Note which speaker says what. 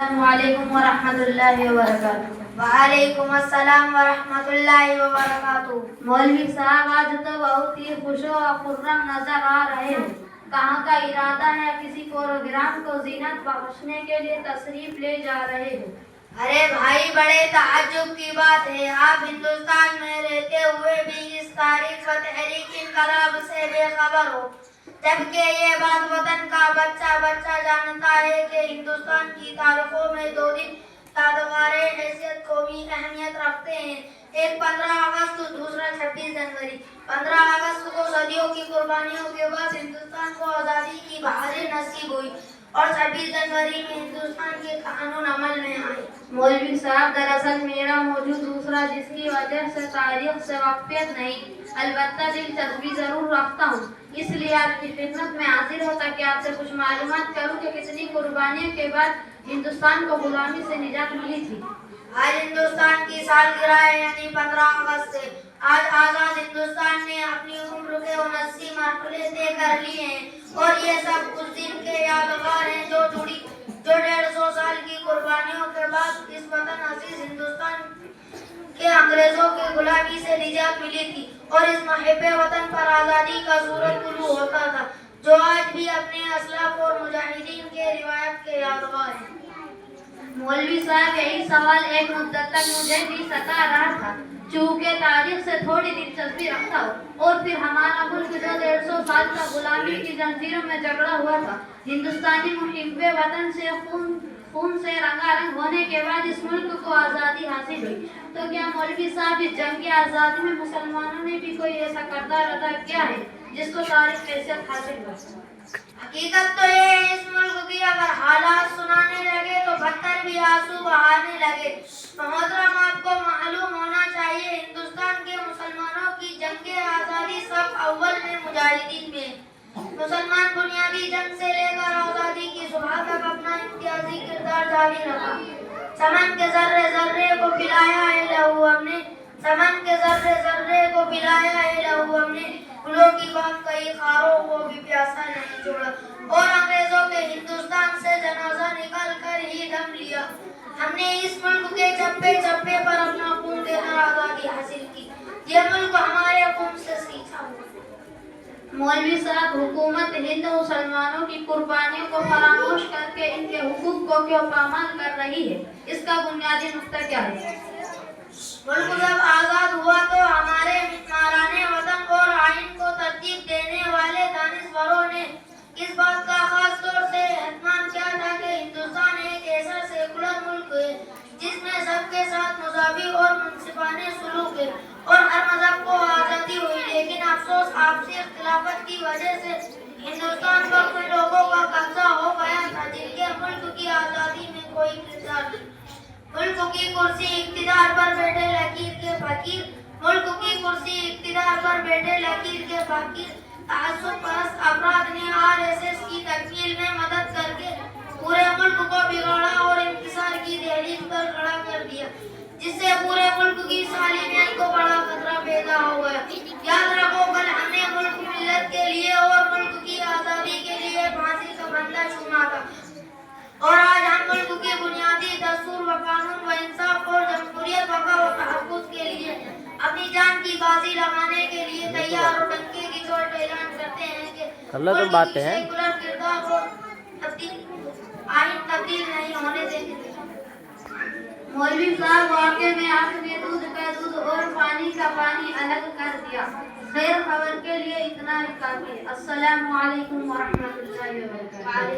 Speaker 1: السلام علیکم ورحمۃ اللہ وبرکاتہ۔
Speaker 2: وعلیکم السلام ورحمۃ اللہ وبرکاتہ۔
Speaker 1: مولوی صاحب آج تو بہت ہی خوش و خرم نظر آ رہے ہیں، کہاں کا ارادہ ہے؟ کسی پروگرام کو زینت بخشنے کے لیے تشریف لے جا رہے ہیں؟
Speaker 2: ارے بھائی، بڑے تعجب کی بات ہے، آپ ہندوستان میں رہتے ہوئے بھی اس تاریخ و تحریک انقلاب سے بے خبر ہو، جبکہ یہ بات وطن کا بچہ بچہ جانتا ہے کہ ہندوستان کی تاریخوں میں دو دن یادگار حیثیت قومی اہمیت رکھتے ہیں، ایک 15 اگست، دوسرا 26 جنوری۔ 15 اگست کو صدیوں کی قربانیوں کے بعد ہندوستان کو آزادی کی بہار نصیب ہوئی اور 26 جنوری میں ہندوستان کے قانون عمل میں آئے۔
Speaker 1: مولوی صاحب، دراصل میرا موضوع دوسرا، جس کی وجہ سے تاریخ سے واقفیت نہیں، البتہ دلچسپی ضرور رکھتا ہوں، اس لیے آپ کی خدمت میں حاضر ہوں تاکہ آپ سے کچھ معلومات کروں کہ کتنی قربانیوں کے بعد ہندوستان کو غلامی سے نجات ملی تھی۔
Speaker 2: آج ہندوستان کی سالگرہ ہے، یعنی 15 اگست سے۔ آج آزاد ہندوستان نے اپنی عمر کے 79 مرحلے طے کر لیے ہیں، اور یہ سب اس دن کے یادگار ہیں جو 150 سال کی قربانیوں کے بعد اس وطن عزیز ہندوستان کے انگریزوں کی غلامی سے نجات ملی تھی، اور اس محب وطن پر آزادی کا سورج طلوع ہوتا تھا، جو آج بھی اپنے اسلاف اور مجاہدین کے روایت کے یادگار ہیں۔
Speaker 1: مولوی صاحب، یہی سوال ایک مدت تک مجھے بھی ستا رہا تھا، چونکہ تاریخ سے تھوڑی دلچسپی رکھتا ہوں، اور پھر ہمارا ملک جو 150 سال کا غلامی کی زنجیروں میں جکڑا ہوا تھا، ہندوستانی محب وطن سے خون سے رنگا رنگ ہونے کے بعد اس ملک کو آزادی حاصل ہوئی، تو کیا مولوی صاحب اس جنگ آزادی میں مسلمانوں نے بھی کوئی ایسا کردار ادا کیا ہے جس کو تاریخ حیثیت حاصل ہو؟
Speaker 2: حقیقت تو یہ ہے، اس ملک کی اگر حالات سنانے لگے تو پتھر بھی آنسو بہانے لگے۔ محترم، آپ کو معلوم ہونا چاہیے، ہندوستان کے مسلمانوں کی جنگ آزادی صف اول میں مجاہدین میں۔ مسلمان بنیادی جنگ سے لے کر آزادی کی صبح تک اپنا امتیازی کردار جاری رکھا۔ چمن کے ذرے ذرے کو پلایا ہے لہو ہم نے، چمن کے ذرے ذرے کو پلایا ہے لہو ہم نے، گلوں کی بات کہی خاروں کو بھی پیاسا نہیں چھوڑا، اور انگریزوں کے ہندوستان سے جنازہ نکال کر ہی دم لیا۔ ہم نے اس ملک کے چپے چپے پر اپنا خون دینا آزادی حاصل کی، یہ ملک ہمارے خون سے سینچا ہوا۔
Speaker 1: مولوی صاحب، حکومت ہند مسلمانوں کی قربانیوں کو فراموش کر کے ان کے حقوق کو کیوں پامال کر رہی ہے؟ اس کا بنیادی نقطہ کیا ہے؟
Speaker 2: ملک جب آزاد ہوا تو ہمارے معماران وطن اور آئین کو ترتیب دینے والے دانشوروں نے اس بات کا خاص طور سے اہتمام کیا تھا کہ ہندوستان ایک ایسا سیکولر ملک ہے جس میں سب کے ساتھ مساوی اور منصفانہ سلوک ہے، اور ہر مذہب کو آزادی ہوئی۔ لیکن افسوس، آپسی اختلافات کی وجہ سے ہندوستان پر کچھ لوگوں کا قبضہ ہو گیا تھا جن کے ملک کی آزادی میں کوئی کردار نہیں۔ ملک کی کرسی اقتدار پر بیٹھے لکیر کے فقیر، ملک کی کرسی اقتدار پر بیٹھے لکیر کے فقیر تعصب پرست افراد نے RSS کی تکمیل میں مدد کر کے پورے ملک کو بگاڑا اور انکسار کی دہلیز پر کھڑا کر دیا، جس سے پورے ملک کی سالمیت کو بڑا خطرہ پیدا ہو گیا۔ یاد رکھو، کل ہم نے ملک ملت کے لیے اور ملک کی آزادی کے لیے پھانسی کا بندہ چوما تھا، اور آج ہم ملک کے بنیادی دستور و قانون و انصاف اور جمہوریت بقا و تحفظ کے لیے اپنی جان کی بازی لگانے کے لیے تیار اور ڈنکے کی چوٹ اعلان کرتے ہیں کہ ملک کی سیکولر کردار اور آئین تبدیل نہیں ہونے دیں گے۔
Speaker 1: مولوی صاحب، واقعے میں آپ نے دودھ کا دودھ اور پانی کا پانی الگ کر دیا۔ خیر خبر کے لیے اتنا ہی کافی۔ السلام علیکم ورحمۃ اللہ وبرکاتہ۔